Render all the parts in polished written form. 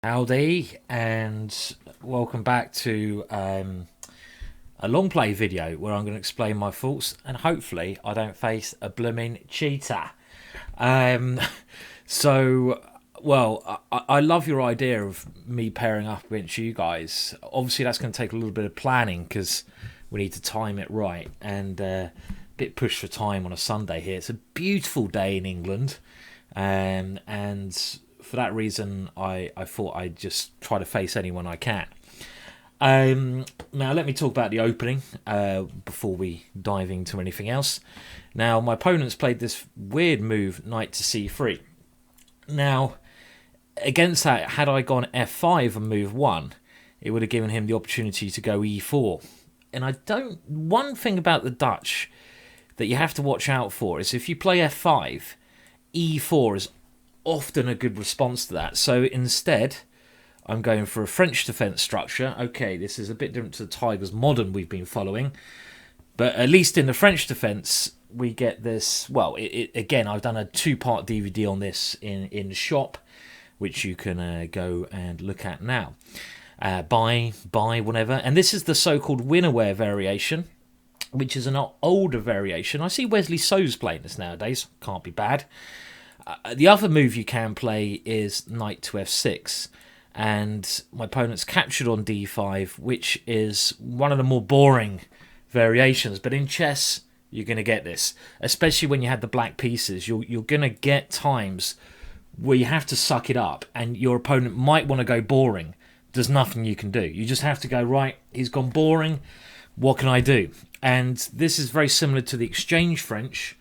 Howdy, and welcome back to a long play video where I'm going to explain my thoughts and hopefully I don't face a blooming cheater. Um, so, I love your idea of me pairing up against you guys. Obviously, that's going to take a little bit of planning because we need to time it right and a bit pushed for time on a Sunday here. It's a beautiful day in England, and for that reason, I thought I'd just try to face anyone I can. Now, let me talk about the opening before we dive into anything else. Now, my opponent's played this weird move, knight to c3. Now, against that, had I gone f5 and move 1, it would have given him the opportunity to go e4. And one thing about the Dutch that you have to watch out for is if you play f5, e4 is often a good response to that. So instead, I'm going for a French defense structure. Okay, this is a bit different to the Tigers modern we've been following, but at least in the French defense, we get this. Well, again, I've done a 2-part DVD on this in the shop, which you can go and look at now. Buy, whatever. And this is the so-called win-aware variation, which is an older variation. I see Wesley So's playing this nowadays. Can't be bad. The other move you can play is knight to f6, and my opponent's captured on d5, which is one of the more boring variations. But in chess, you're going to get this, especially when you have the black pieces. You're going to get times where you have to suck it up, and your opponent might want to go boring. There's nothing you can do. You just have to go, right, he's gone boring. What can I do? And this is very similar to the exchange French,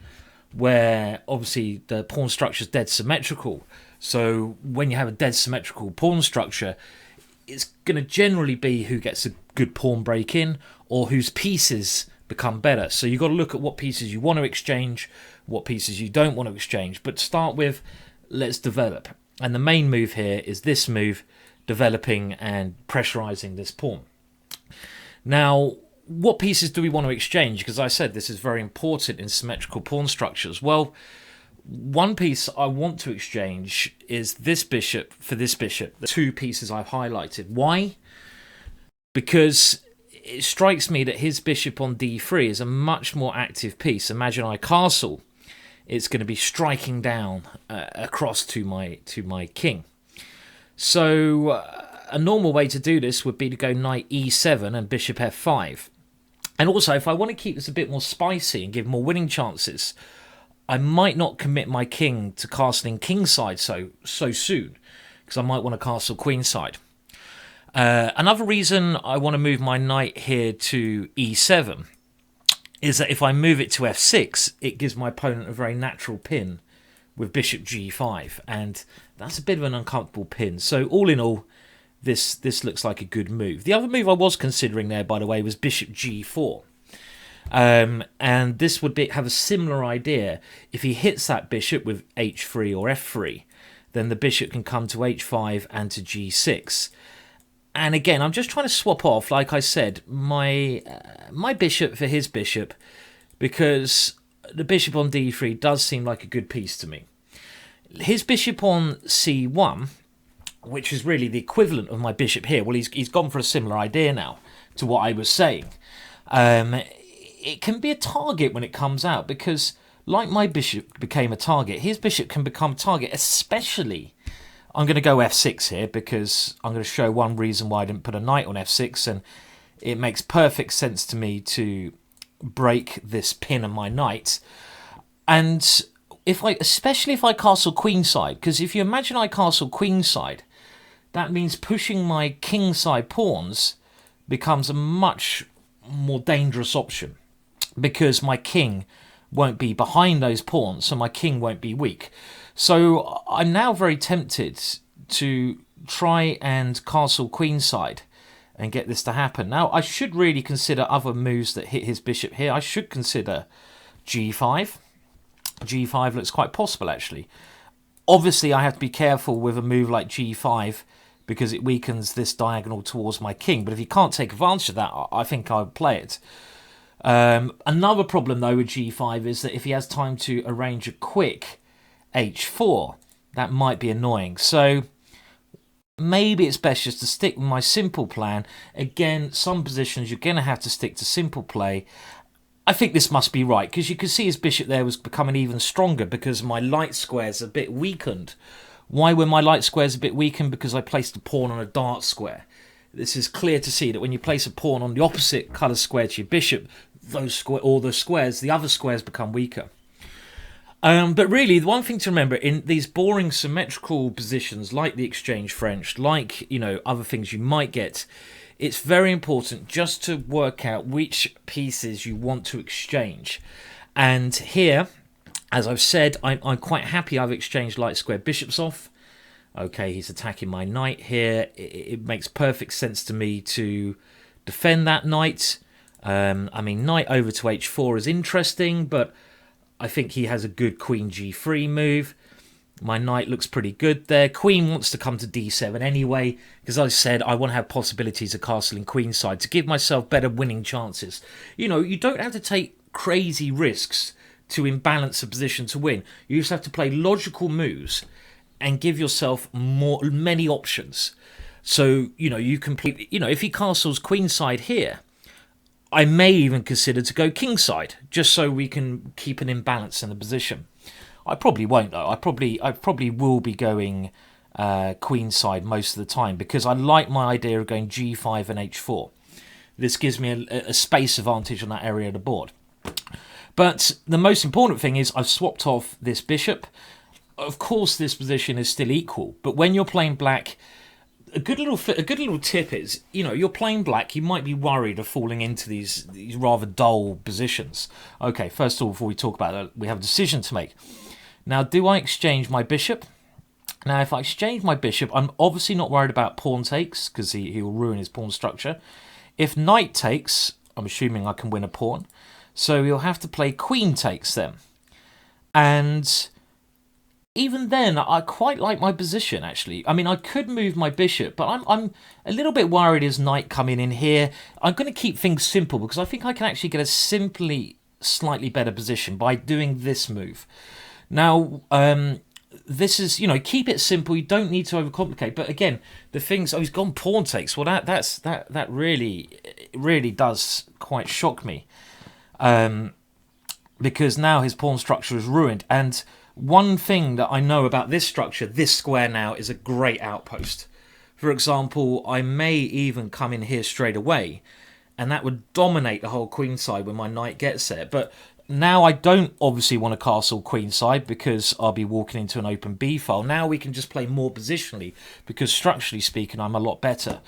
where obviously the pawn structure is dead symmetrical. So when you have a dead symmetrical pawn structure, it's going to generally be who gets a good pawn break in or whose pieces become better. So you've got to look at what pieces you want to exchange, what pieces you don't want to exchange. But to start with, let's develop. And the main move here is this move, developing and pressurizing this pawn. Now, what pieces do we want to exchange? Because I said this is very important in symmetrical pawn structures. Well, one piece I want to exchange is this bishop for this bishop. The two pieces I've highlighted. Why? Because it strikes me that his bishop on d3 is a much more active piece. Imagine I castle. It's going to be striking down across to my king. So a normal way to do this would be to go knight e7 and bishop f5. And also, if I want to keep this a bit more spicy and give more winning chances, I might not commit my king to castling kingside so soon, because I might want to castle queenside. Another reason I want to move my knight here to e7 is that if I move it to f6, it gives my opponent a very natural pin with bishop g5, and that's a bit of an uncomfortable pin. So all in all, this looks like a good move. The other move I was considering there, by the way, was bishop g4. And this would have a similar idea. If he hits that bishop with h3 or f3, then the bishop can come to h5 and to g6. And again, I'm just trying to swap off, like I said, my bishop for his bishop, because the bishop on d3 does seem like a good piece to me. His bishop on c1, which is really the equivalent of my bishop here. Well, he's gone for a similar idea now to what I was saying. It can be a target when it comes out, because like my bishop became a target, his bishop can become a target, especially... I'm going to go f6 here because I'm going to show one reason why I didn't put a knight on f6, and it makes perfect sense to me to break this pin on my knight. And especially if I castle queenside, because if you imagine I castle queenside, that means pushing my kingside pawns becomes a much more dangerous option, because my king won't be behind those pawns, so my king won't be weak. So I'm now very tempted to try and castle queenside and get this to happen. Now, I should really consider other moves that hit his bishop here. I should consider g5. g5 looks quite possible, actually. Obviously, I have to be careful with a move like g5 because it weakens this diagonal towards my king. But if he can't take advantage of that, I think I would play it. Another problem, though, with g5 is that if he has time to arrange a quick h4, that might be annoying. So maybe it's best just to stick with my simple plan. Again, some positions you're going to have to stick to simple play. I think this must be right, because you can see his bishop there was becoming even stronger because my light square's a bit weakened. Why were my light squares a bit weakened? Because I placed a pawn on a dark square. This is clear to see that when you place a pawn on the opposite colour square to your bishop, the other squares become weaker. But really, the one thing to remember in these boring symmetrical positions, like the exchange French, like other things you might get, it's very important just to work out which pieces you want to exchange. And here, as I've said, I'm quite happy I've exchanged light square bishops off. Okay, he's attacking my knight here. It makes perfect sense to me to defend that knight. I mean, knight over to h4 is interesting, but I think he has a good queen g3 move. My knight looks pretty good there. Queen wants to come to d7 anyway, because I said I want to have possibilities of castling queenside to give myself better winning chances. You don't have to take crazy risks to imbalance a position to win. You just have to play logical moves and give yourself many options. So, you can play, if he castles queenside here, I may even consider to go kingside, just so we can keep an imbalance in the position. I probably won't though. I probably will be going queenside most of the time, because I like my idea of going g5 and h4. This gives me a space advantage on that area of the board. But the most important thing is I've swapped off this bishop. Of course, this position is still equal, but when you're playing black, a good little tip is, you're playing black, you might be worried of falling into these rather dull positions. Okay, first of all, before we talk about that, we have a decision to make. Now, do I exchange my bishop? Now, if I exchange my bishop, I'm obviously not worried about pawn takes, because he will ruin his pawn structure. If knight takes, I'm assuming I can win a pawn. So you'll have to play queen takes then. And even then, I quite like my position, actually. I mean, I could move my bishop, but I'm a little bit worried his knight coming in here. I'm going to keep things simple, because I think I can actually get a slightly better position by doing this move. Now, this is, keep it simple. You don't need to overcomplicate. But again, the things, he's gone pawn takes. Well, that really does quite shock me. Because now his pawn structure is ruined. And one thing that I know about this structure, this square now, is a great outpost. For example, I may even come in here straight away, and that would dominate the whole queenside when my knight gets there. But now I don't obviously want to castle queenside, because I'll be walking into an open b file. Now we can just play more positionally, because structurally speaking, I'm a lot better.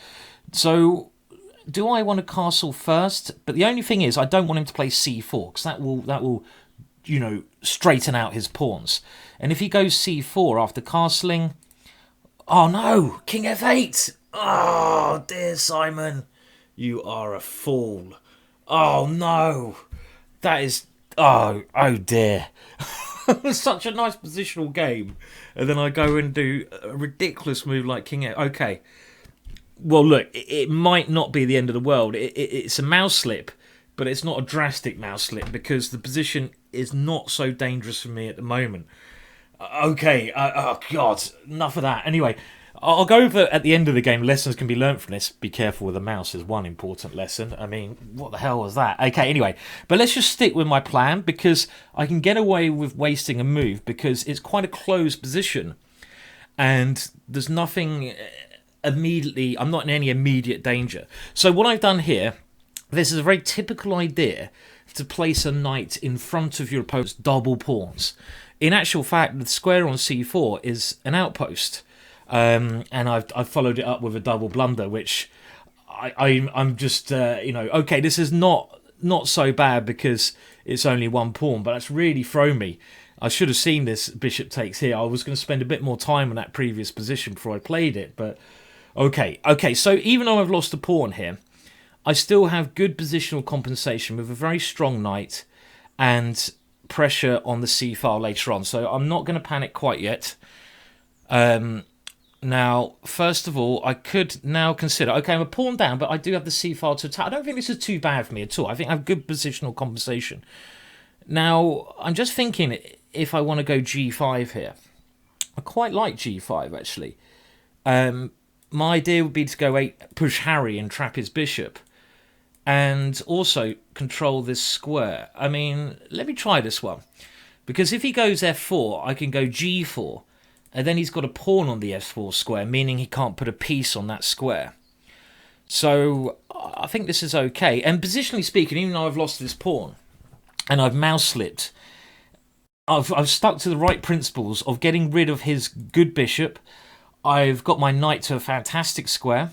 So do I want to castle first? But the only thing is, I don't want him to play c4, because that will straighten out his pawns. And if he goes c4 after castling, oh no, king f8. Oh dear, Simon, you are a fool. Oh no, that is, oh dear. Such a nice positional game, and then I go and do a ridiculous move like king f8. Okay, well look, it might not be the end of the world. It's a mouse slip, but it's not a drastic mouse slip, because the position is not so dangerous for me at the moment. Okay, oh god, enough of that. Anyway, I'll go over at the end of the game. Lessons can be learnt from this. Be careful with the mouse is one important lesson. I mean, what the hell was that? Okay, anyway, but let's just stick with my plan, because I can get away with wasting a move, because it's quite a closed position, and there's nothing immediately, I'm not in any immediate danger. So what I've done here, this is a very typical idea to place a knight in front of your opponent's double pawns. In actual fact, the square on c4 is an outpost, and I've followed it up with a double blunder, which I'm just okay, this is not so bad because it's only one pawn, but that's really thrown me. I should have seen this bishop takes here. I was going to spend a bit more time on that previous position before I played it, but okay. So even though I've lost a pawn here, I still have good positional compensation with a very strong knight and pressure on the c file later on. So I'm not going to panic quite yet. Now, first of all, I could now consider, okay, I'm a pawn down, but I do have the c file to attack. I don't think this is too bad for me at all. I think I have good positional compensation. Now, I'm just thinking if I want to go g5 here. I quite like g5, actually. my idea would be to go push Harry and trap his bishop, and also control this square. I mean, let me try this one, because if he goes f4, I can go g4, and then he's got a pawn on the f4 square, meaning he can't put a piece on that square. So I think this is okay. And positionally speaking, even though I've lost this pawn and I've mouse slipped, I've stuck to the right principles of getting rid of his good bishop. I've got my knight to a fantastic square.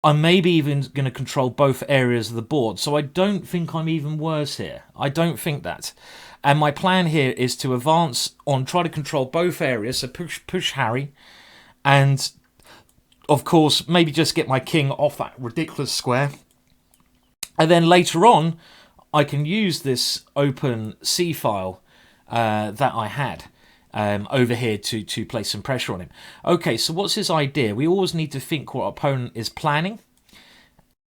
I'm maybe even going to control both areas of the board. So I don't think I'm even worse here. I don't think that. And my plan here is to advance on, try to control both areas. So push Harry. And, of course, maybe just get my king off that ridiculous square. And then later on, I can use this open C file that I had over here to place some pressure on him. Okay, so what's his idea? We always need to think what our opponent is planning.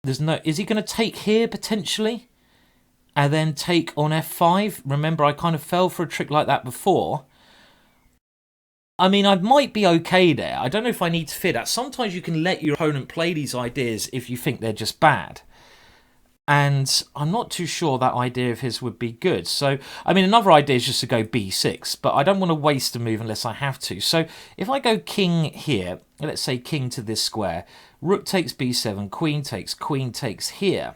Is he going to take here potentially and then take on f5? Remember, I kind of fell for a trick like that before. I mean, I might be okay there. I don't know if I need to fear that. Sometimes you can let your opponent play these ideas if you think they're just bad. And I'm not too sure that idea of his would be good. So, I mean, another idea is just to go b6, but I don't want to waste a move unless I have to. So, if I go king here, let's say king to this square, rook takes b7, queen takes here.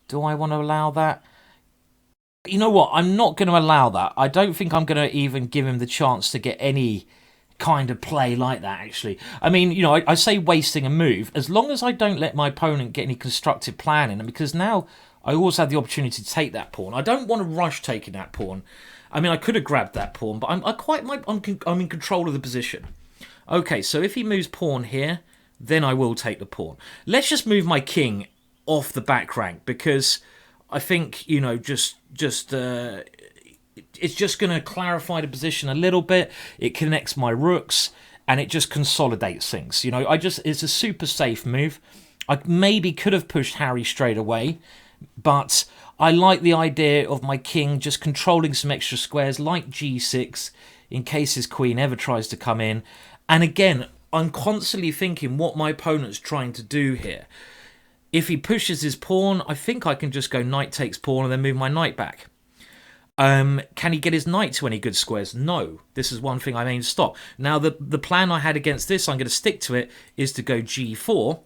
Do I want to allow that? You know what? I'm not going to allow that. I don't think I'm going to even give him the chance to get any kind of play like that, actually. I mean, you know, I say wasting a move as long as I don't let my opponent get any constructive planning, and because now I also have the opportunity to take that pawn. I don't want to rush taking that pawn. I mean, I could have grabbed that pawn, but I'm in control of the position. Okay, so if he moves pawn here, then I will take the pawn. Let's just move my king off the back rank, because I think, you know, it's just going to clarify the position a little bit. It connects my rooks and it just consolidates things. You know, it's a super safe move. I maybe could have pushed Harry straight away, but I like the idea of my king just controlling some extra squares like g6 in case his queen ever tries to come in. And again, I'm constantly thinking what my opponent's trying to do here. If he pushes his pawn, I think I can just go knight takes pawn and then move my knight back. Can he get his knight to any good squares? No. This is one thing I mean to stop. Now, the plan I had against this, I'm going to stick to it, is to go g4.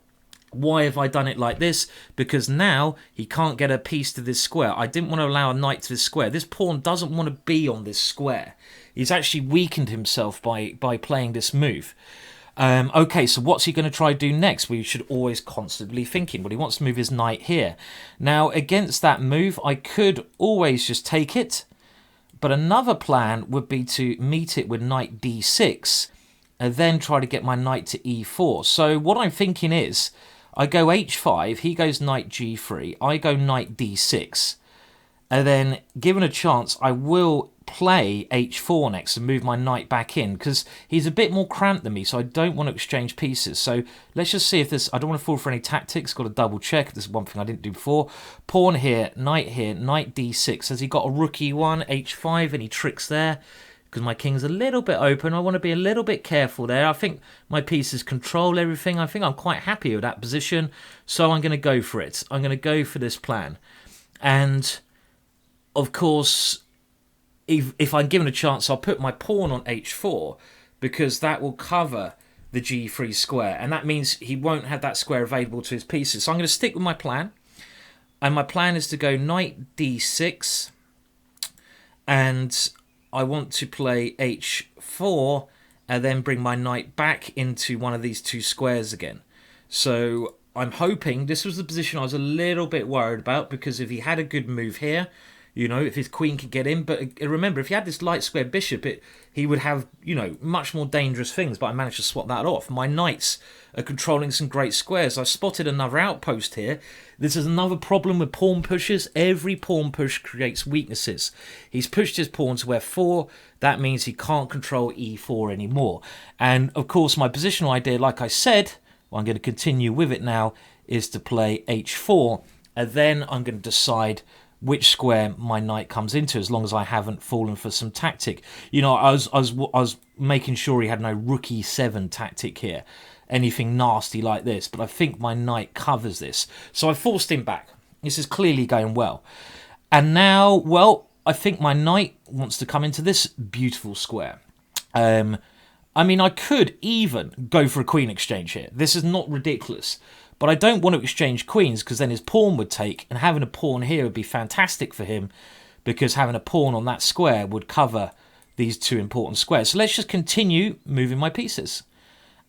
Why have I done it like this? Because now he can't get a piece to this square. I didn't want to allow a knight to this square. This pawn doesn't want to be on this square. He's actually weakened himself by playing this move. Okay, so what's he going to try to do next? We should always constantly thinking. Well, he wants to move his knight here. Now, against that move, I could always just take it. But another plan would be to meet it with knight d6 and then try to get my knight to e4. So what I'm thinking is, I go h5, he goes knight g3, I go knight d6. And then, given a chance, I will play h4 next and move my knight back in, because he's a bit more cramped than me, so I don't want to exchange pieces. So let's just see if this... I don't want to fall for any tactics. Got to double check. This is one thing I didn't do before. Pawn here, knight d6. Has he got a rook e1, h5, any tricks there? Because my king's a little bit open. I want to be a little bit careful there. I think my pieces control everything. I think I'm quite happy with that position, so I'm going to go for it. I'm going to go for this plan. And, of course, if I'm given a chance, I'll put my pawn on h4, because that will cover the g3 square, and that means he won't have that square available to his pieces. So I'm going to stick with my plan, and my plan is to go knight d6, and I want to play h4 and then bring my knight back into one of these two squares again. So I'm hoping... This was the position I was a little bit worried about, because if he had a good move here, you know, if his queen could get in. But remember, if he had this light square bishop, he would have, you know, much more dangerous things. But I managed to swap that off. My knights are controlling some great squares. I've spotted another outpost here. This is another problem with pawn pushes. Every pawn push creates weaknesses. He's pushed his pawn to f4. That means he can't control e4 anymore. And, of course, my positional idea, like I said, well, I'm going to continue with it now, is to play h4. And then I'm going to decide which square my knight comes into, as long as I haven't fallen for some tactic. You know, I was making sure he had no rook e7 tactic here, anything nasty like this, but I think my knight covers this. So I forced him back. This is clearly going well. And now, well, I think my knight wants to come into this beautiful square. I mean, I could even go for a queen exchange here. This is not ridiculous. But I don't want to exchange queens because then his pawn would take, and having a pawn here would be fantastic for him because having a pawn on that square would cover these two important squares. So let's just continue moving my pieces.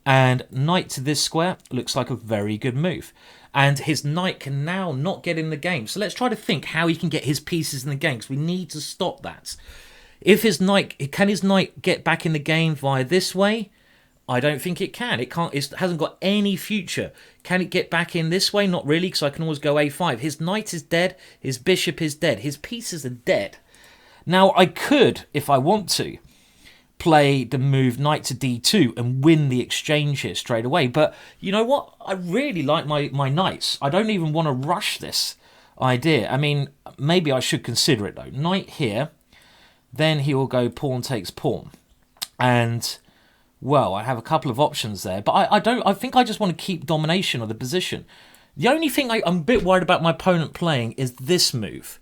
And knight to this square looks like a very good move. And his knight can now not get in the game. So let's try to think how he can get his pieces in the game, because we need to stop that. If his knight, can his knight get back in the game via this way? I don't think it can. It can't. It hasn't got any future. Can it get back in this way? Not really, because I can always go a5. His knight is dead. His bishop is dead. His pieces are dead. Now, I could, if I want to, play the move knight to d2 and win the exchange here straight away. But you know what? I really like my knights. I don't even want to rush this idea. I mean, maybe I should consider it, though. Knight here. Then he will go pawn takes pawn. And... well, I have a couple of options there, but I think I just want to keep domination of the position. The only thing I'm a bit worried about my opponent playing is this move.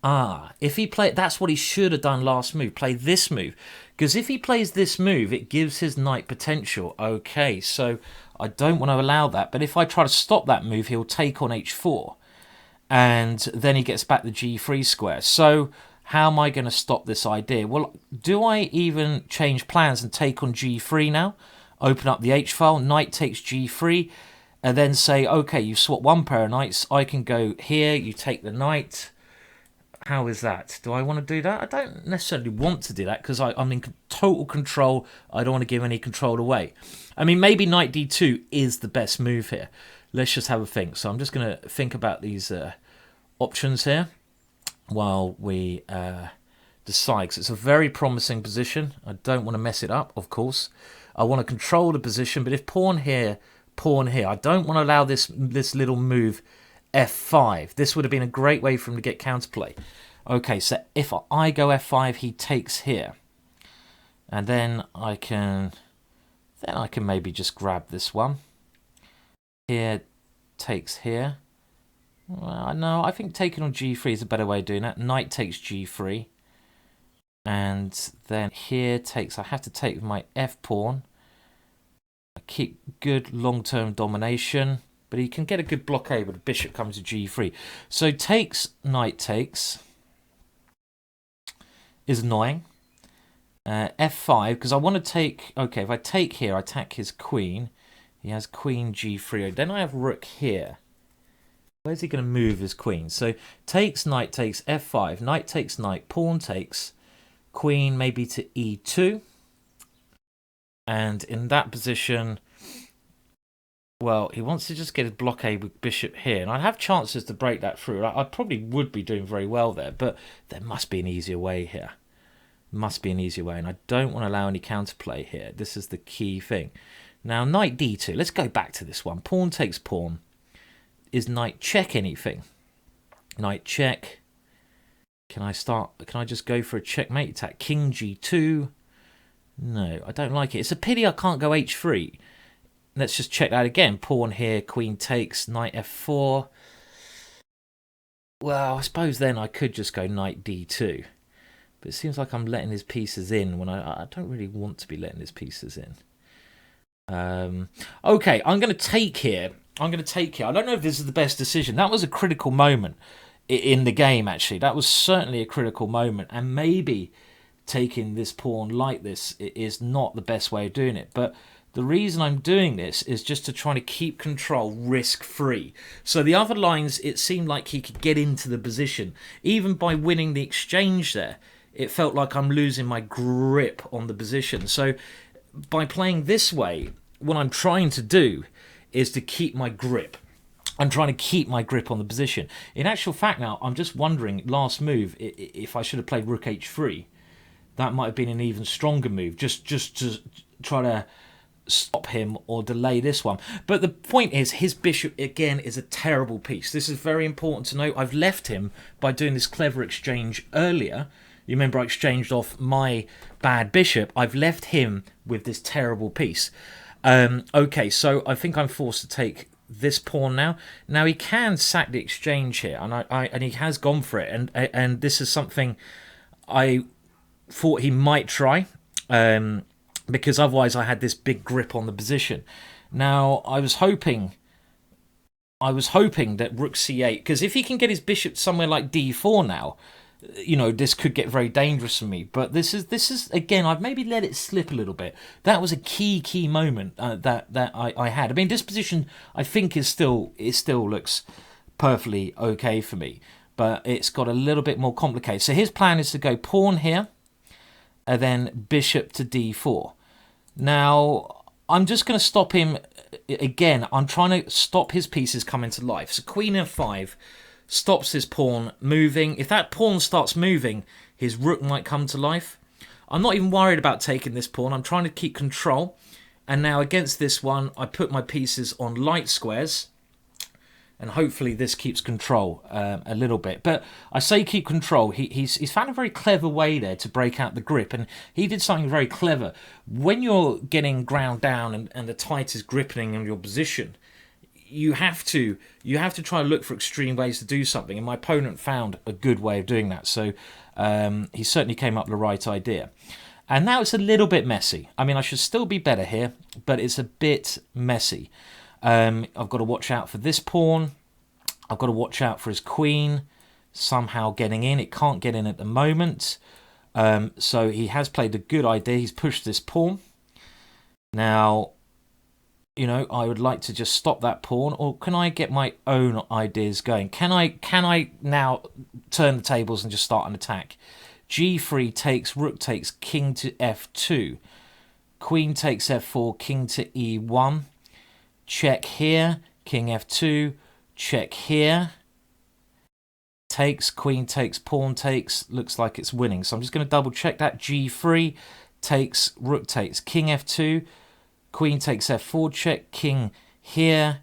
If he played, that's what he should have done last move, play this move. Because if he plays this move, it gives his knight potential. Okay, so I don't want to allow that. But if I try to stop that move, he'll take on h4. And then he gets back the g3 square. So... how am I going to stop this idea? Well, do I even change plans and take on g3 now? Open up the h-file, knight takes g3, and then say, okay, you swap one pair of knights. I can go here, you take the knight. How is that? Do I want to do that? I don't necessarily want to do that because I'm in total control. I don't want to give any control away. I mean, maybe knight d2 is the best move here. Let's just have a think. So I'm just going to think about these options here while we decide, because it's a very promising position. I don't want to mess it up, of course. I want to control the position, but if pawn here, I don't want to allow this little move f5. This would have been a great way for him to get counterplay. Okay, so if I go f5, he takes here. And then I can maybe just grab this one. Here takes here. Well, no, I think taking on g3 is a better way of doing that. Knight takes g3. And then here takes... I have to take my f-pawn. I keep good long-term domination. But he can get a good blockade, but the bishop comes to g3. So takes, knight takes is annoying. f5, because I want to take... Okay, if I take here, I attack his queen. He has queen g3. Then I have rook here. Where's he going to move his queen? So takes, knight takes, f5, knight takes knight, pawn takes, queen maybe to e2. And in that position, well, he wants to just get a blockade with bishop here. And I'd have chances to break that through. I probably would be doing very well there, but there must be an easier way here. Must be an easier way. And I don't want to allow any counterplay here. This is the key thing. Now, knight d2. Let's go back to this one. Pawn takes pawn. Is knight check anything? Knight check. Can I just go for a checkmate attack? King g2. No, I don't like it. It's a pity I can't go h3. Let's just check that again. Pawn here, queen takes, knight f4. Well, I suppose then I could just go knight d2. But it seems like I'm letting his pieces in when I don't really want to be letting his pieces in. Okay, I'm going to take here. I don't know if this is the best decision. That was a critical moment in the game, actually. That was certainly a critical moment. And maybe taking this pawn like this is not the best way of doing it. But the reason I'm doing this is just to try to keep control risk-free. So the other lines, it seemed like he could get into the position. Even by winning the exchange there, it felt like I'm losing my grip on the position. So by playing this way, what I'm trying to do is to keep my grip. I'm trying to keep my grip on the position. In actual fact now, I'm just wondering, last move, if I should have played rook h3. That might have been an even stronger move, just to try to stop him or delay this one. But the point is, his bishop again is a terrible piece. This is very important to note. I've left him by doing this clever exchange earlier. You remember I exchanged off my bad bishop. I've left him with this terrible piece. Okay, so I think I'm forced to take this pawn now. Now he can sack the exchange here, and he has gone for it. And this is something I thought he might try, because otherwise I had this big grip on the position. Now I was hoping that rook c8, because if he can get his bishop somewhere like d4 now, you know, this could get very dangerous for me. But this is again, I've maybe let it slip a little bit. That was a key moment that I had. I mean, this position I think is still looks perfectly okay for me, but it's got a little bit more complicated. So his plan is to go pawn here, and then bishop to d4. Now I'm just going to stop him again. I'm trying to stop his pieces coming to life. So queen f5 stops his pawn moving. If that pawn starts moving, his rook might come to life. I'm not even worried about taking this pawn. I'm trying to keep control. And now against this one, I put my pieces on light squares, and hopefully this keeps control a little bit. But I say keep control. He's found a very clever way there to break out the grip, and he did something very clever. When you're getting ground down and the tight is gripping in your position, you have to try and look for extreme ways to do something, and my opponent found a good way of doing that. So he certainly came up with the right idea. And now it's a little bit messy. I mean, I should still be better here, but it's a bit messy. I've got to watch out for this pawn. I've got to watch out for his queen somehow getting in. It can't get in at the moment. So he has played a good idea. He's pushed this pawn. Now, you know, I would like to just stop that pawn, or can I get my own ideas going? Can I now turn the tables and just start an attack? g3 takes, rook takes, king to f2. Queen takes f4, king to e1. Check here, king f2, check here. Takes, queen takes, pawn takes. Looks like it's winning. So I'm just going to double check that. g3 takes, rook takes, king f2. Queen takes f4 check, king here,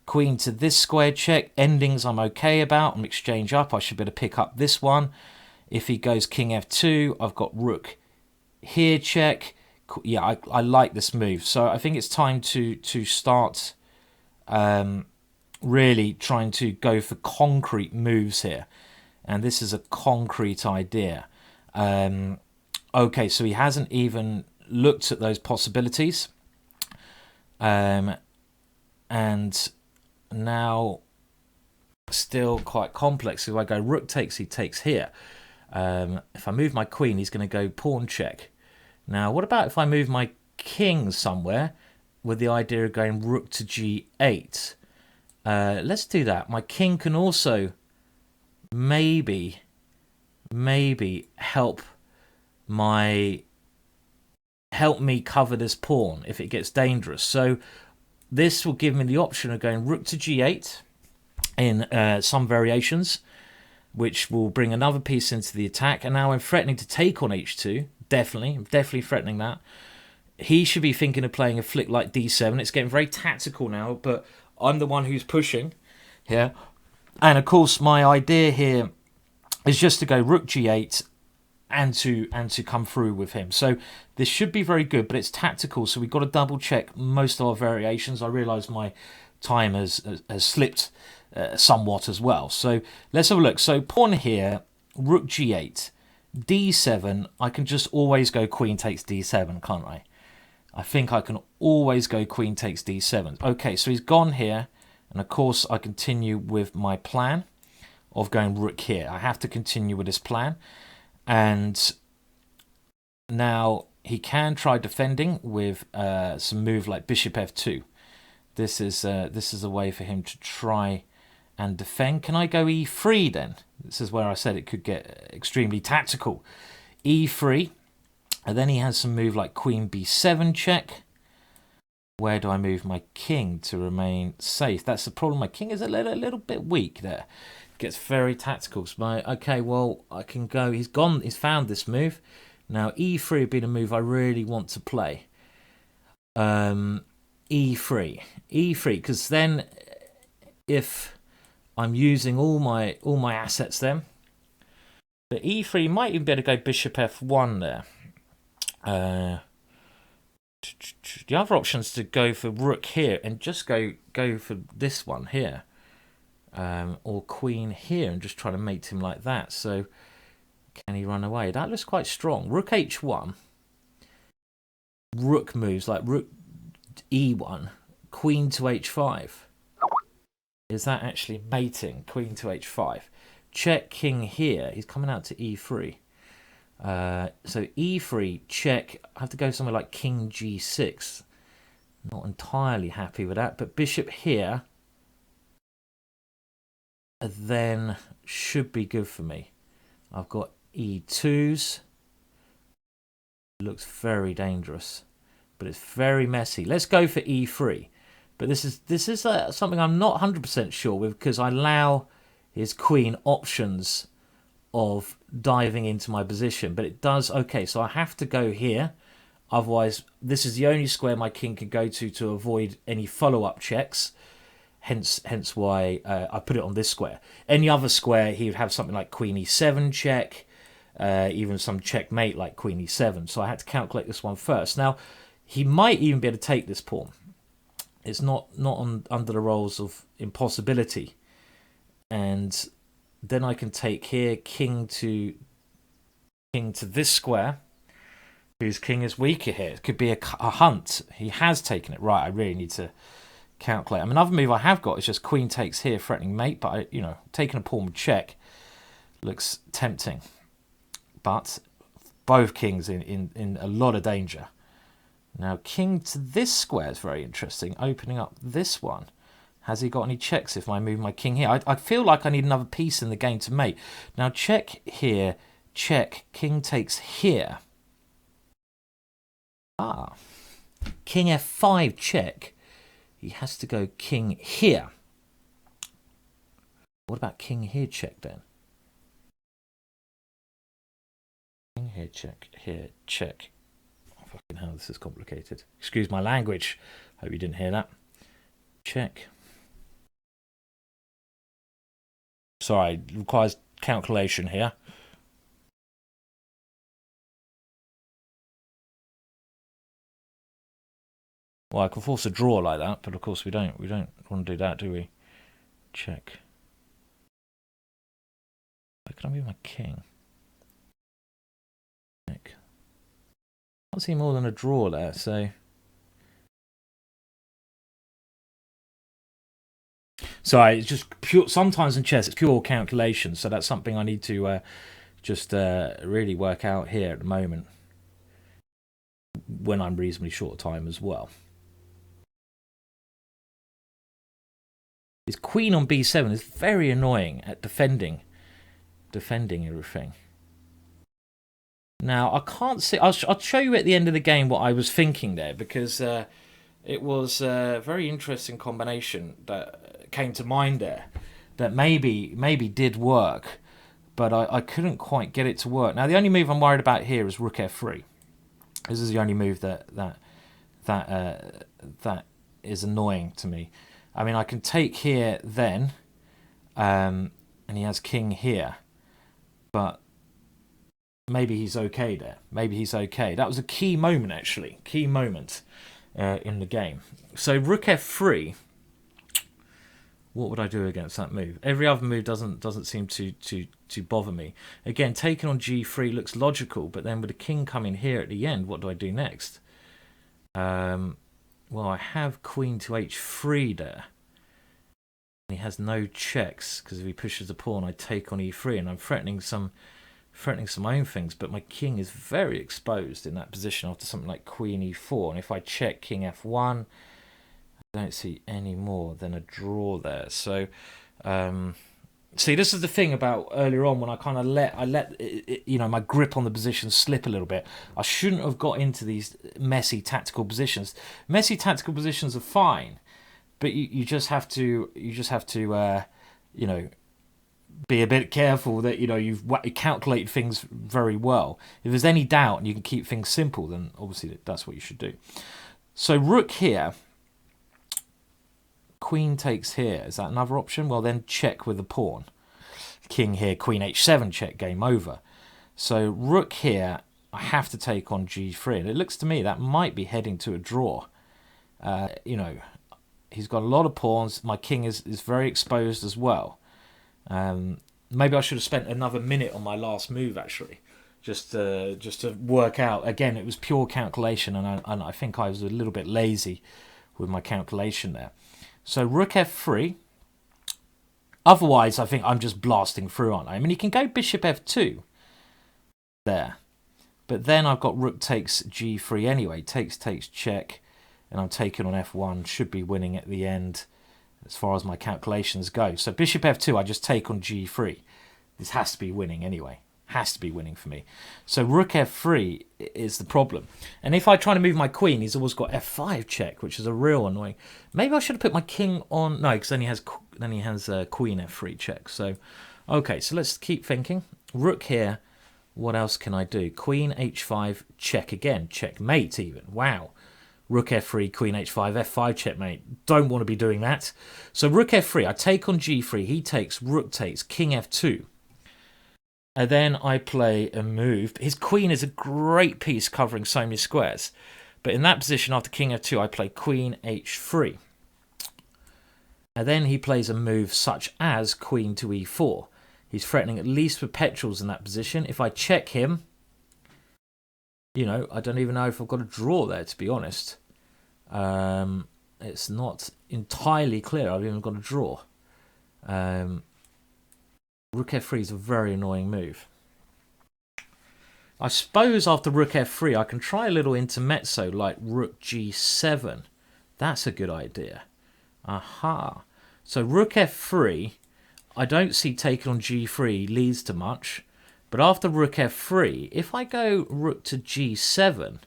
queen to this square check. Endings I'm okay about. I'm exchange up. I should be able to pick up this one. If he goes king f2, I've got rook here check. Yeah, I like this move. So I think it's time to start really trying to go for concrete moves here. And this is a concrete idea. Okay, so he hasn't even looked at those possibilities. And now still quite complex. If I go rook takes, he takes here. If I move my queen, he's going to go pawn check. Now, what about if I move my king somewhere with the idea of going rook to g8? Let's do that. My king can also maybe help me cover this pawn if it gets dangerous. So this will give me the option of going rook to g8 in some variations, which will bring another piece into the attack. And now I'm threatening to take on h2. I'm definitely threatening that. He should be thinking of playing a flick like d7. It's getting very tactical now, but I'm the one who's pushing here. And of course, my idea here is just to go rook g8 and to come through with him. So this should be very good, but it's tactical, so we've got to double check most of our variations. I realise my time has slipped somewhat as well. So let's have a look. So pawn here, rook g8, d7. I can just always go queen takes d7, can't I? I think I can always go queen takes d7. Okay, so he's gone here, and of course I continue with my plan of going rook here. I have to continue with this plan. And now he can try defending with some move like bishop f2. This is a way for him to try and defend. Can I go e3 then? This is where I said it could get extremely tactical. e3, and then he has some move like queen b7 check. Where do I move my king to remain safe? That's the problem. My king is a little bit weak there. Gets very tactical. So okay, well, I can go. He's gone. He's found this move. Now e3 would be the move I really want to play. e3, because then if I'm using all my assets, then the e3 might even be able to go bishop f1 there. The other option is to go for rook here and just go for this one here, or queen here and just try to mate him like that. So can he run away? That looks quite strong. Rook h1, rook moves like rook e1, queen to h5. Is that actually mating? Queen to h5. Check king here. He's coming out to e3. So e3 check. I have to go somewhere like king g6. Not entirely happy with that, but bishop here then should be good for me. I've got e2s. Looks very dangerous, but it's very messy. Let's go for e3. But this is something I'm not 100% sure with, because I allow his queen options of diving into my position, but it does. Okay, so I have to go here, otherwise this is the only square my king can go to avoid any follow-up checks, hence why I put it on this square. Any other square he would have something like queen e7 check, even some checkmate like queen e7, so I had to calculate this one first. Now he might even be able to take this pawn. It's not under the roles of impossibility. And then I can take here king to this square, whose king is weaker here. It could be a hunt. He has taken it. Right, I really need to calculate. I mean, another move I have got is just queen takes here, threatening mate. But, taking a pawn with check looks tempting. But both kings in a lot of danger. Now, king to this square is very interesting, opening up this one. Has he got any checks if I move my king here? I feel like I need another piece in the game to mate. Now, check here, check, king takes here. King f5 check. He has to go king here. What about king here check then? King here check, here check. Fucking hell, this is complicated. Excuse my language. Hope you didn't hear that. Check. Sorry, it requires calculation here. Well, I can force a draw like that, but of course we don't want to do that, do we? Check. Where can I move my king? Check. Can't see more than a draw there, so. Sorry, it's just pure. Sometimes in chess, it's pure calculation, so that's something I need to just really work out here at the moment, when I'm reasonably short time as well. His queen on b7 is very annoying at defending everything. Now, I can't see. I'll show you at the end of the game what I was thinking there, because it was a very interesting combination that came to mind there that maybe did work, but I couldn't quite get it to work. Now, the only move I'm worried about here is rook f3. This is the only move that is annoying to me. I mean, I can take here then, and he has king here, but maybe he's okay there. Maybe he's okay. That was a key moment, actually. Key moment in the game. So rook f3. What would I do against that move? Every other move doesn't seem to bother me. Again, taking on g3 looks logical, but then with the king coming here at the end, what do I do next? Well, I have queen to h3 there. He has no checks, because if he pushes the pawn, I take on e3, and I'm threatening some own things. But my king is very exposed in that position after something like queen e4. And if I check king f1, I don't see any more than a draw there. So, see, this is the thing about earlier on when I kind of let my grip on the position slip a little bit. I shouldn't have got into these messy tactical positions. Messy tactical positions are fine, but you just have to be a bit careful that you've calculated things very well. If there's any doubt and you can keep things simple, then obviously that's what you should do. So rook here, queen takes here. Is that another option? Well, then check with the pawn. King here, queen h7 check, game over. So rook here, I have to take on g3, and it looks to me that might be heading to a draw. You know, he's got a lot of pawns. My king is very exposed as well. Maybe I should have spent another minute on my last move, actually, just to work out. Again, it was pure calculation, and I think I was a little bit lazy with my calculation there. So rook f3. Otherwise, I think I'm just blasting through, aren't I? I mean, you can go bishop f2 there. But then I've got rook takes g3 anyway. Takes, check. And I'm taking on f1. Should be winning at the end as far as my calculations go. So bishop f2, I just take on g3. This has to be winning anyway. Has to be winning for me. So rook f3 is the problem. And if I try to move my queen, he's always got f5 check, which is a real annoying. Maybe I should have put my king on... No, because then he has queen f3 check. So, okay, so let's keep thinking. Rook here. What else can I do? Queen h5 check again. Checkmate even. Wow. Rook f3, queen h5, f5 checkmate. Don't want to be doing that. So rook f3, I take on g3. He takes, rook takes, king f2. And then I play a move. His queen is a great piece covering so many squares. But in that position, after king f2, I play queen h3. And then he plays a move such as queen to e4. He's threatening at least with petrels in that position. If I check him, you know, I don't even know if I've got a draw there, to be honest. It's not entirely clear I've even got a draw. Rook f3 is a very annoying move. I suppose after rook f3, I can try a little intermezzo like rook g7. That's a good idea. Aha. So rook f3, I don't see taking on g3 leads to much. But after rook f3, if I go rook to g7,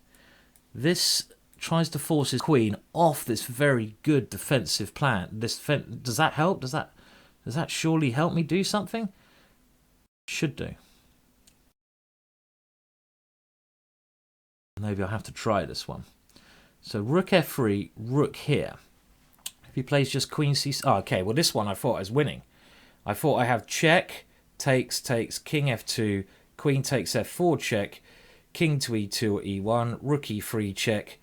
this tries to force his queen off this very good defensive plan. Does that help? Does that surely help me do something? Should do. Maybe I'll have to try this one. So rook f3, rook here. If he plays just queen c... Oh, okay, well this one I thought I was winning. I thought I have check, takes, king f2, queen takes f4 check, king to e2 or e1, rook e3 check,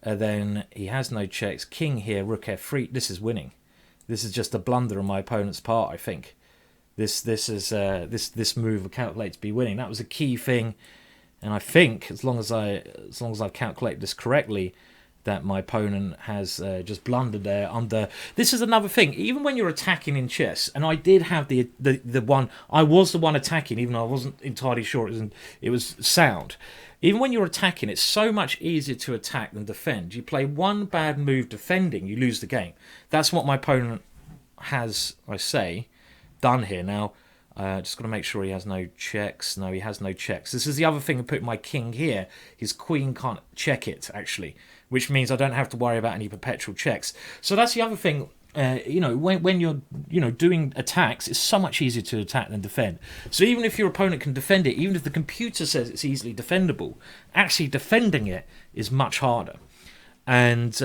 and then he has no checks, king here, rook f3. This is winning. This is just a blunder on my opponent's part, I think. This move will calculate to be winning. That was a key thing, and I think as long as I've calculated this correctly, that my opponent has just blundered there under. This is another thing. Even when you're attacking in chess, and I did have the one. I was the one attacking, even though I wasn't entirely sure it was sound. Even when you're attacking, it's so much easier to attack than defend. You play one bad move defending, you lose the game. That's what my opponent has, I say, done here. Now, just got to make sure he has no checks. No, he has no checks. This is the other thing of putting my king here. His queen can't check it, actually, which means I don't have to worry about any perpetual checks. So that's the other thing. You know, when you're doing attacks, it's so much easier to attack than defend. So even if your opponent can defend it, even if the computer says it's easily defendable, actually defending it is much harder. And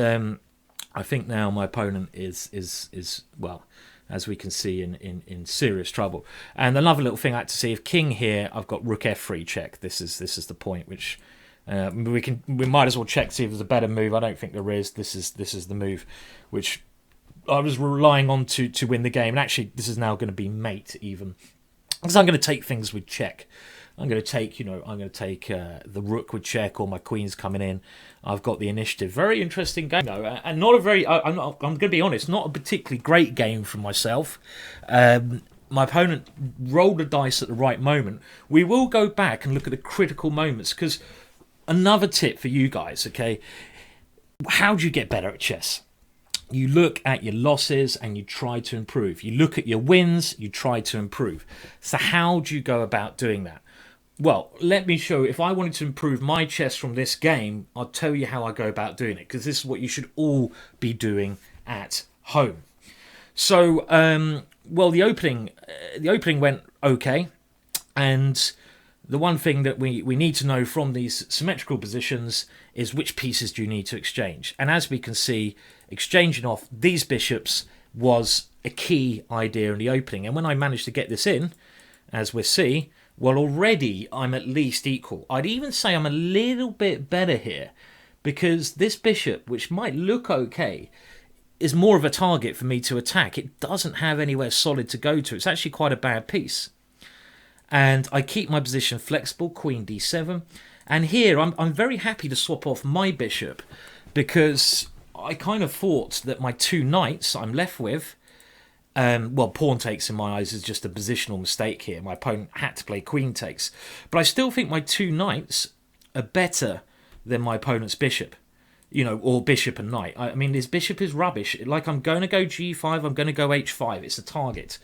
I think now my opponent is well, as we can see, in serious trouble. And another little thing I had to see, if king here, I've got rook f3 check. This is the point which we might as well check to see if there's a better move. I don't think there is. This is the move which I was relying on to win the game. And actually, this is now going to be mate even, because I'm going to take things with check. I'm going to take, the rook with check, or my queen's coming in. I've got the initiative. Very interesting game, though, and not a very. I'm going to be honest, not a particularly great game for myself. My opponent rolled the dice at the right moment. We will go back and look at the critical moments, because another tip for you guys, okay? How do you get better at chess? You look at your losses and you try to improve. You look at your wins, you try to improve. So how do you go about doing that? Well, let me show you. If I wanted to improve my chess from this game, I'll tell you how I go about doing it, because this is what you should all be doing at home. So, well, the opening went okay, and the one thing that we need to know from these symmetrical positions is which pieces do you need to exchange. And as we can see, exchanging off these bishops was a key idea in the opening. And when I managed to get this in, as we see, well, already I'm at least equal. I'd even say I'm a little bit better here, because this bishop, which might look okay, is more of a target for me to attack. It doesn't have anywhere solid to go to. It's actually quite a bad piece. And I keep my position flexible, queen d7. And here I'm very happy to swap off my bishop, because I kind of thought that my two knights I'm left with, well, pawn takes in my eyes is just a positional mistake here. My opponent had to play queen takes. But I still think my two knights are better than my opponent's bishop. You know, or bishop and knight. I mean, this bishop is rubbish. Like, I'm going to go g5, I'm going to go h5. It's a target.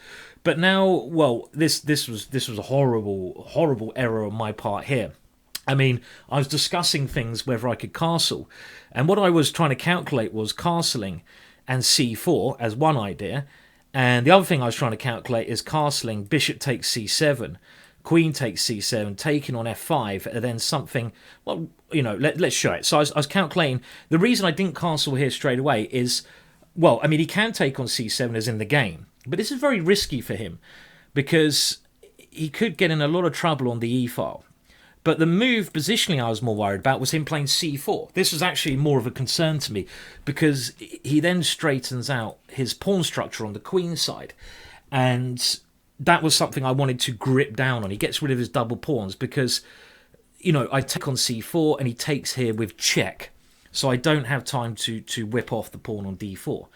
But now, well, this was a horrible error on my part here. I mean, I was discussing things whether I could castle. And what I was trying to calculate was castling and c4 as one idea. And the other thing I was trying to calculate is castling, bishop takes c7, queen takes c7, taking on f5, and then something, well, you know, let's show it. So I was calculating, the reason I didn't castle here straight away is, well, I mean, he can take on c7 as in the game, but this is very risky for him, because he could get in a lot of trouble on the e-file. But the move positionally I was more worried about was him playing c4. This was actually more of a concern to me, because he then straightens out his pawn structure on the queen side. And that was something I wanted to grip down on. He gets rid of his double pawns because, you know, I take on c4 and he takes here with check. So I don't have time to whip off the pawn on d4.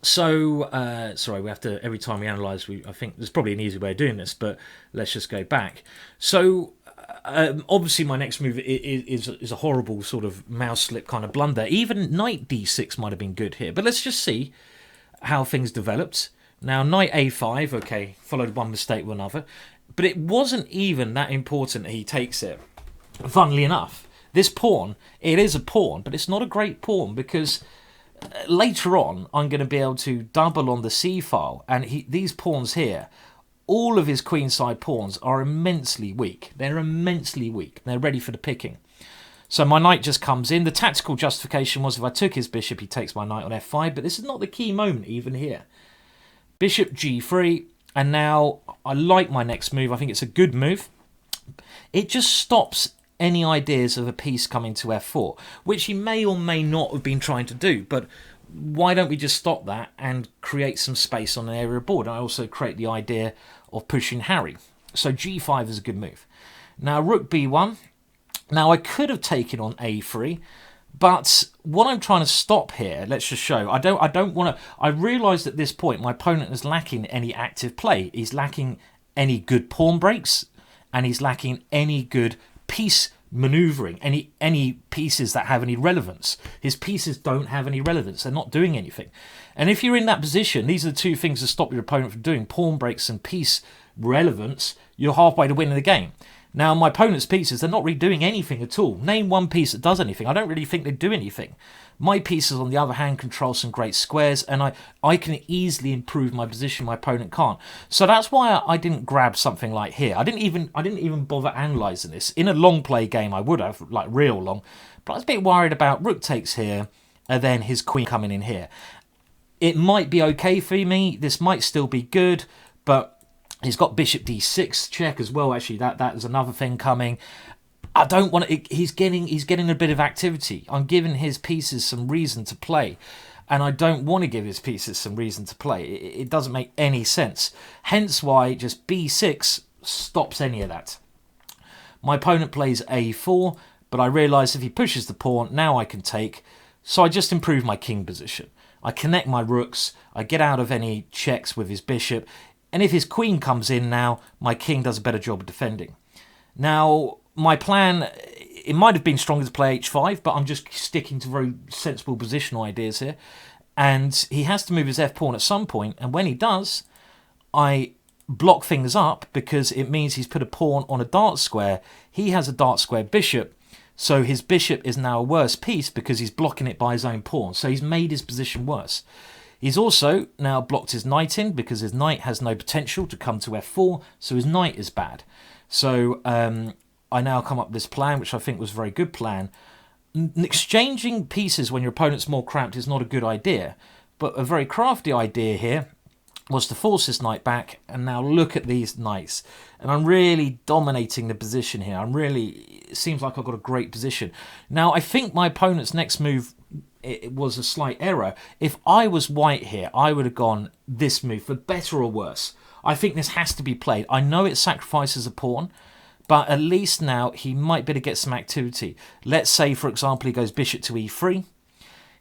Sorry, we have to, every time we analyse, I think there's probably an easy way of doing this, but let's just go back. So, obviously my next move is a horrible sort of mouse slip kind of blunder. Even knight d6 might have been good here, but let's just see how things developed. Now, knight a5, okay, followed one mistake with another, but it wasn't even that important that he takes it. Funnily enough, this pawn, it is a pawn, but it's not a great pawn, because later on, I'm going to be able to double on the c-file, and these pawns here, all of his queenside pawns are immensely weak. They're immensely weak. They're ready for the picking. So my knight just comes in. The tactical justification was if I took his bishop, he takes my knight on f5, but this is not the key moment even here. Bishop g3, and now I like my next move. I think it's a good move. It just stops any ideas of a piece coming to f4, which he may or may not have been trying to do, but why don't we just stop that and create some space on an area of board? I also create the idea of pushing Harry. So g5 is a good move. Now rook b1. Now I could have taken on a3, but what I'm trying to stop here, let's just show. I don't want to. I realised at this point my opponent is lacking any active play. He's lacking any good pawn breaks, and he's lacking any good piece maneuvering, any pieces that have any relevance. His pieces don't have any relevance. They're not doing anything. And if you're in that position, these are the two things that stop your opponent from doing pawn breaks and piece relevance. You're halfway to winning the game. Now, my opponent's pieces, they're not really doing anything at all. Name one piece that does anything. I don't really think they do anything. My pieces, on the other hand, control some great squares, and I can easily improve my position. My opponent can't. So that's why I didn't grab something like here. I didn't even bother analysing this. In a long play game, I would have, like real long, but I was a bit worried about rook takes here, and then his queen coming in here. It might be okay for me. This might still be good, but he's got bishop d6 check as well. Actually, that is another thing coming. I don't want to. He's getting a bit of activity. I'm giving his pieces some reason to play, and I don't want to give his pieces some reason to play. It doesn't make any sense. Hence why just b6 stops any of that. My opponent plays a4, but I realise if he pushes the pawn, now I can take. So I just improve my king position. I connect my rooks. I get out of any checks with his bishop. And if his queen comes in now, my king does a better job of defending. Now, my plan, it might have been stronger to play h5, but I'm just sticking to very sensible positional ideas here. And he has to move his f-pawn at some point, and when he does, I block things up because it means he's put a pawn on a dart square. He has a dart square bishop, so his bishop is now a worse piece because he's blocking it by his own pawn. So he's made his position worse. He's also now blocked his knight in because his knight has no potential to come to f4, so his knight is bad. So I now come up with this plan, which I think was a very good plan. Exchanging pieces when your opponent's more cramped is not a good idea, but a very crafty idea here was to force this knight back, and now look at these knights. And I'm really dominating the position here. It seems like I've got a great position. Now, I think my opponent's next move, it was a slight error. If I was white here, I would have gone this move, for better or worse. I think this has to be played. I know it sacrifices a pawn, but at least now he might be able to get some activity. Let's say, for example, he goes bishop to e3.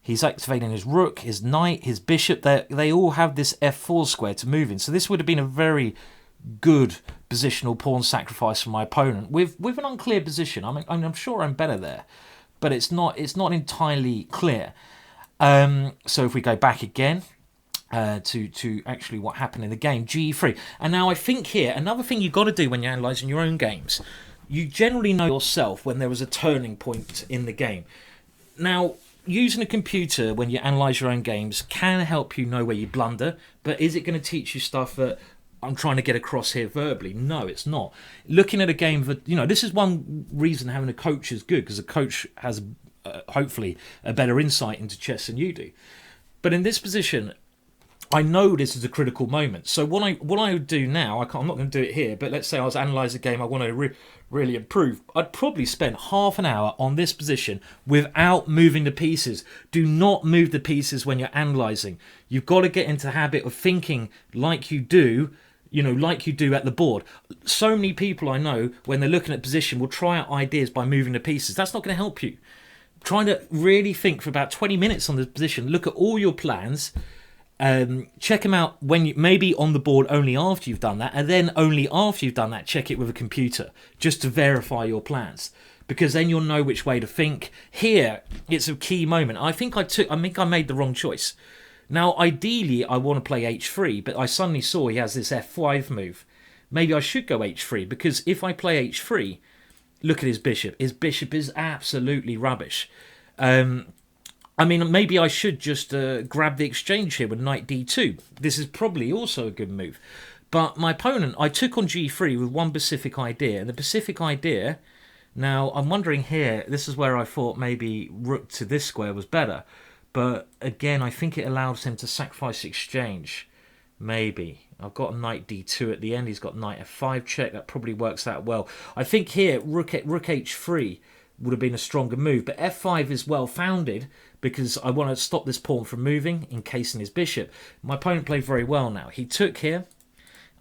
He's activating his rook, his knight, his bishop. They all have this f4 square to move in. So this would have been a very good positional pawn sacrifice for my opponent with an unclear position. I'm sure I'm better there, but it's not entirely clear. So if we go back again to actually what happened in the game, g3. And now I think here, another thing you've got to do when you're analysing your own games, you generally know yourself when there was a turning point in the game. Now, using a computer when you analyse your own games can help you know where you blunder, but is it going to teach you stuff that I'm trying to get across here verbally? No, it's not. Looking at a game that, this is one reason having a coach is good, because a coach has hopefully a better insight into chess than you do. But in this position, I know this is a critical moment. So what I would do now, I'm not going to do it here, but let's say I was analysing a game I want to really improve. I'd probably spend half an hour on this position without moving the pieces. Do not move the pieces when you're analysing. You've got to get into the habit of thinking like you do, like you do at the board. So many people I know, when they're looking at position, will try out ideas by moving the pieces. That's not going to help you. Trying to really think for about 20 minutes on the position, look at all your plans, check them out when maybe on the board only after you've done that, and then only after you've done that, check it with a computer just to verify your plans, because then you'll know which way to think. Here, it's a key moment. I think I made the wrong choice. Now, ideally, I want to play h3, but I suddenly saw he has this f5 move. Maybe I should go h3, because if I play h3, look at his bishop. His bishop is absolutely rubbish. Maybe I should just grab the exchange here with knight d2. This is probably also a good move. But my opponent, I took on g3 with one specific idea. And the specific idea, now I'm wondering here, this is where I thought maybe rook to this square was better. But again, I think it allows him to sacrifice exchange. Maybe. I've got knight d2 at the end. He's got knight f5 check. That probably works out well. I think here, rook h3 would have been a stronger move. But f5 is well founded, because I want to stop this pawn from moving, encasing his bishop. My opponent played very well now. He took here.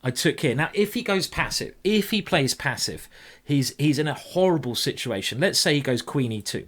I took here. Now, if he goes passive, if he plays passive, he's in a horrible situation. Let's say he goes queen e2.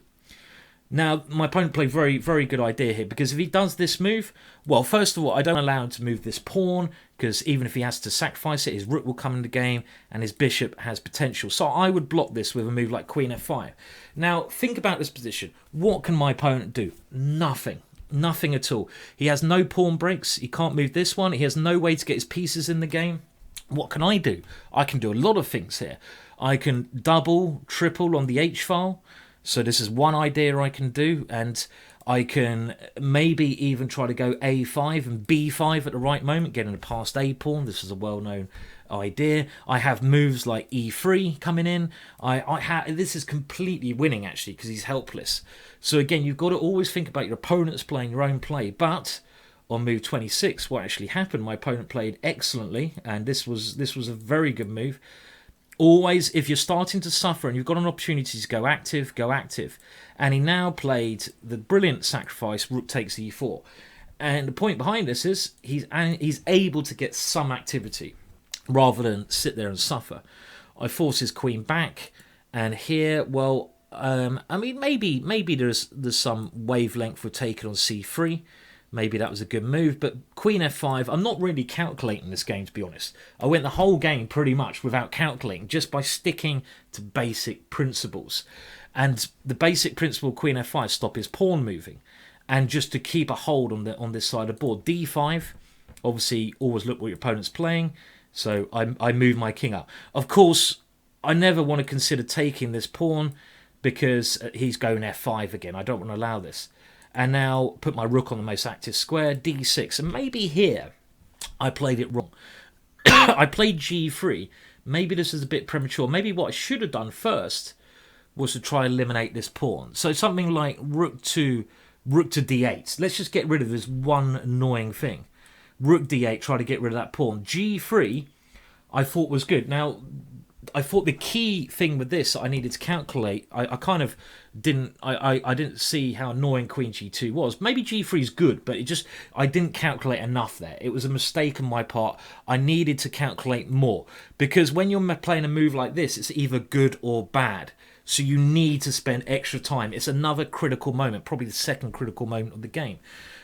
Now, my opponent played very, very good idea here, because if he does this move, well, first of all, I don't allow him to move this pawn, because even if he has to sacrifice it, his rook will come into the game, and his bishop has potential. So I would block this with a move like queen f5. Now, think about this position. What can my opponent do? Nothing. Nothing at all. He has no pawn breaks. He can't move this one. He has no way to get his pieces in the game. What can I do? I can do a lot of things here. I can double, triple on the h-file. So this is one idea I can do, and I can maybe even try to go a5 and b5 at the right moment, getting a past a pawn. This is a well-known idea. I have moves like e3 coming in. This is completely winning, actually, because he's helpless. So again, you've got to always think about your opponent's playing your own play. But on move 26, what actually happened, my opponent played excellently, and this was a very good move. Always, if you're starting to suffer and you've got an opportunity to go active, go active. And he now played the brilliant sacrifice, rook takes e4. And the point behind this is he's able to get some activity rather than sit there and suffer. I force his queen back, and here, well, maybe there's some wavelength for taking on c3. Maybe that was a good move, but queen f5, I'm not really calculating this game, to be honest. I went the whole game pretty much without calculating, just by sticking to basic principles. And the basic principle of queen f5, stop his pawn moving, and just to keep a hold on this side of the board. d5, obviously always look what your opponent's playing, so I move my king up. Of course, I never want to consider taking this pawn, because he's going f5 again. I don't want to allow this. And now put my rook on the most active square, d6. And maybe here I played it wrong. I played g3 maybe this is a bit premature. Maybe what I should have done first was to try and eliminate this pawn. So something like rook to d8. Let's just get rid of this one annoying thing. Rook d8, try to get rid of that pawn. g3, I thought was good. Now, I thought the key thing with this I needed to calculate, I kind of didn't, I didn't see how annoying queen g2 was. Maybe g3 is good, but I didn't calculate enough there. It was a mistake on my part. I needed to calculate more, because when you're playing a move like this, it's either good or bad. So you need to spend extra time. It's another critical moment, probably the second critical moment of the game.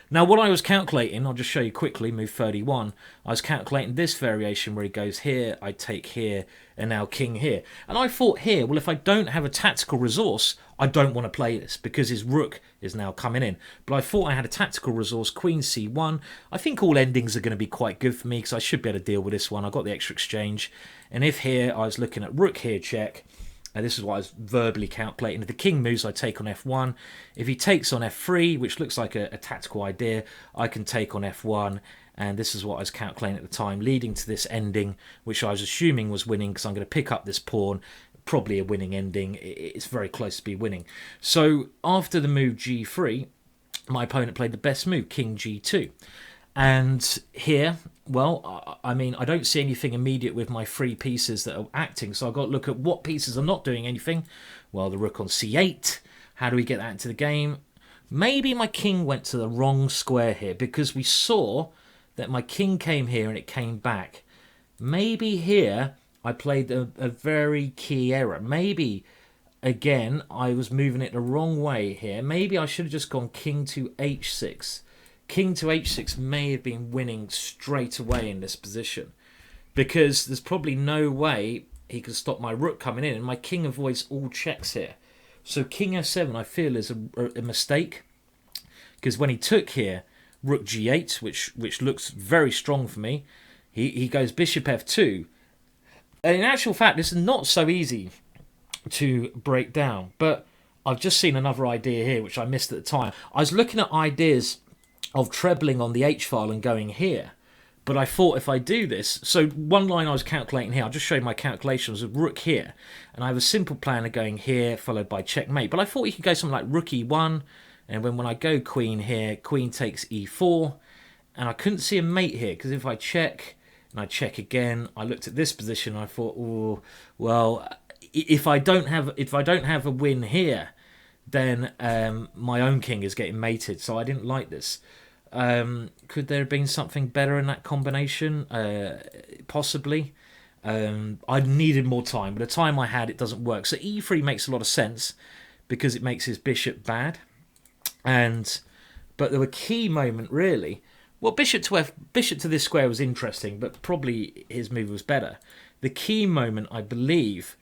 Now, what I was calculating, I'll just show you quickly, move 31. I was calculating this variation where he goes here, I take here, and now king here. And I thought here, well, if I don't have a tactical resource, I don't want to play this because his rook is now coming in. But I thought I had a tactical resource, queen c1. I think all endings are going to be quite good for me because I should be able to deal with this one. I got the extra exchange. And if here, I was looking at rook here, check. And this is what I was verbally calculating. If the king moves, I take on f1. If he takes on f3, which looks like a tactical idea, I can take on f1. And this is what I was calculating at the time, leading to this ending, which I was assuming was winning because I'm going to pick up this pawn. Probably a winning ending. It's very close to be winning. So after the move g3, my opponent played the best move, king g2. And here, well, I mean, I don't see anything immediate with my three pieces that are acting, so I've got to look at what pieces are not doing anything. Well, the rook on c8, how do we get that into the game? Maybe my king went to the wrong square here, because we saw that my king came here and it came back. Maybe here I played a very key error. Maybe, again, I was moving it the wrong way here. Maybe I should have just gone king to h6. King to h6 may have been winning straight away in this position, because there's probably no way he could stop my rook coming in, and my king avoids all checks here. So king f7 I feel is a mistake, because when he took here rook g8, which looks very strong for me, he goes bishop f2. And in actual fact, this is not so easy to break down, but I've just seen another idea here which I missed at the time. I was looking at ideas of trebling on the h-file and going here. But I thought if I do this, so one line I was calculating here, I'll just show you my calculations of rook here. And I have a simple plan of going here, followed by checkmate. But I thought you could go something like rook e1, and when I go queen here, queen takes e4. And I couldn't see a mate here, because if I check, and I check again, I looked at this position, and I thought, oh, well, if I don't have a win here, then my own king is getting mated. So I didn't like this. Could there have been something better in that combination? Possibly. I needed more time, but the time I had, it doesn't work. So e3 makes a lot of sense because it makes his bishop bad. But there were key moment really. Well, bishop to this square was interesting, but probably his move was better. The key moment, I believe,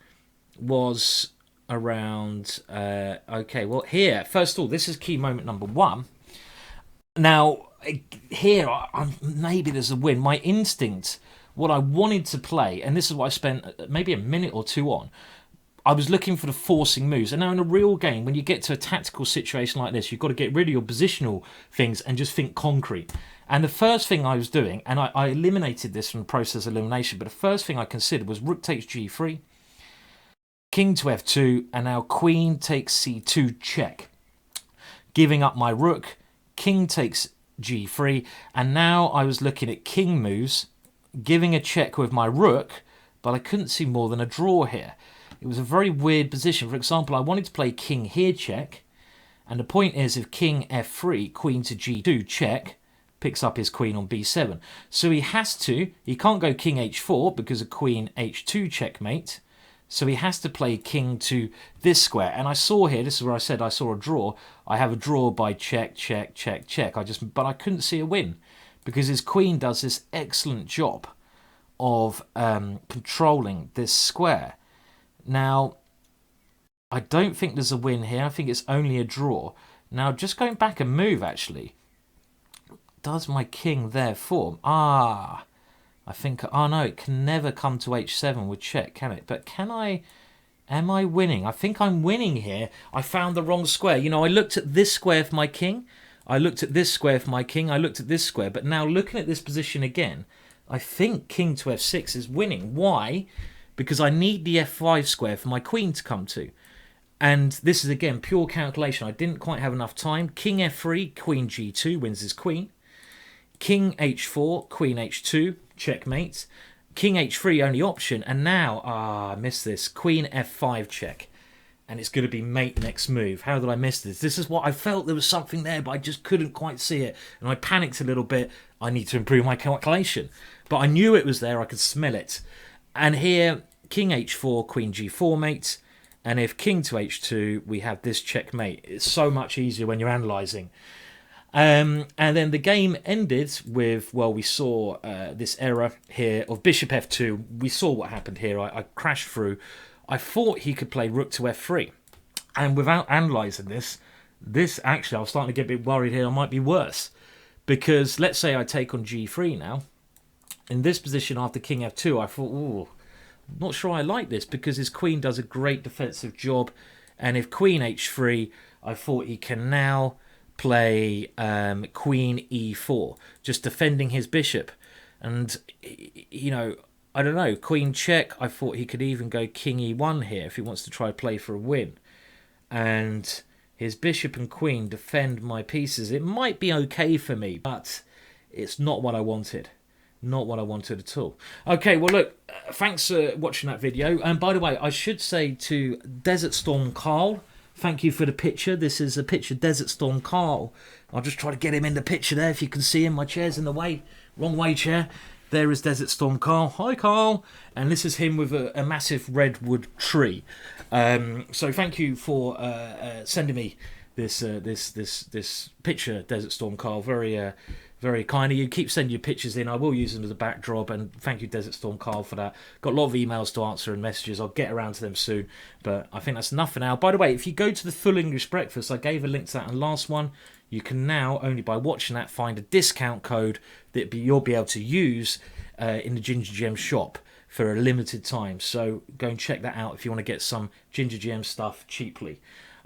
was around. Okay, well here, first of all, this is key moment number 1. Now, here, maybe there's a win. My instinct, what I wanted to play, and this is what I spent maybe a minute or two on, I was looking for the forcing moves. And now in a real game, when you get to a tactical situation like this, you've got to get rid of your positional things and just think concrete. And the first thing I was doing, and I eliminated this from the process of elimination, but the first thing I considered was rook takes g3, king to f2, and now queen takes c2 check, giving up my rook. King takes g3, and now I was looking at king moves, giving a check with my rook, but I couldn't see more than a draw here. It was a very weird position. For example, I wanted to play king here check, and the point is if king f3, queen to g2 check, picks up his queen on b7. So he can't go king h4 because of queen h2 checkmate. So he has to play king to this square. And I saw here, this is where I said I saw a draw. I have a draw by check, check, check, check. But I couldn't see a win because his queen does this excellent job of controlling this square. Now, I don't think there's a win here. I think it's only a draw. Now, just going back a move, actually. Does my king therefore... I think, oh no, it can never come to h7 with check, can it? But am I winning? I think I'm winning here. I found the wrong square. You know, I looked at this square for my king. I looked at this square for my king. I looked at this square. But now looking at this position again, I think king to f6 is winning. Why? because I need the f5 square for my queen to come to. And this is, again, pure calculation. I didn't quite have enough time. King f3, queen g2 wins his queen. King h4, queen h2, checkmate. King h3, only option. And now, I missed this. Queen f5 check. And it's going to be mate next move. How did I miss this? This is what I felt there was something there, but I just couldn't quite see it. And I panicked a little bit. I need to improve my calculation. But I knew it was there. I could smell it. And here, king h4, queen g4 mate. And if king to h2, we have this checkmate. It's so much easier when you're analysing. And then the game ended with, well, we saw this error here of bishop f2. We saw what happened here. I crashed through. I thought he could play rook to f3. And without analysing this actually, I was starting to get a bit worried here. I might be worse. Because let's say I take on g3 now. In this position after king f2, I thought, ooh, not sure I like this, because his queen does a great defensive job. And if queen h3, I thought he can now play queen e4, just defending his bishop. And, you know, I don't know, queen check, I thought he could even go king e1 here if he wants to try to play for a win. And his bishop and queen defend my pieces. It might be okay for me, but it's not what I wanted. Not what I wanted at all. Okay, well, look, thanks for watching that video. And by the way, I should say to Desert Storm Carl, thank you for the picture. This is a picture of Desert Storm Carl. I'll just try to get him in the picture there if you can see him. My chair's in the way. Wrong way, chair. There is Desert Storm Carl. Hi, Carl. And this is him with a massive redwood tree. So thank you for sending me this picture, Desert Storm Carl. Very kind of you. Keep sending your pictures in. I will use them as a backdrop. And thank you, Desert Storm Carl, for that. Got a lot of emails to answer and messages. I'll get around to them soon. But I think that's enough for now. By the way, if you go to the Full English Breakfast, I gave a link to that in the last one. You can now, only by watching that, find a discount code that you'll be able to use in the GingerGM shop for a limited time. So go and check that out if you want to get some GingerGM stuff cheaply.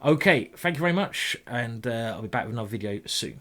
Okay, thank you very much. And I'll be back with another video soon.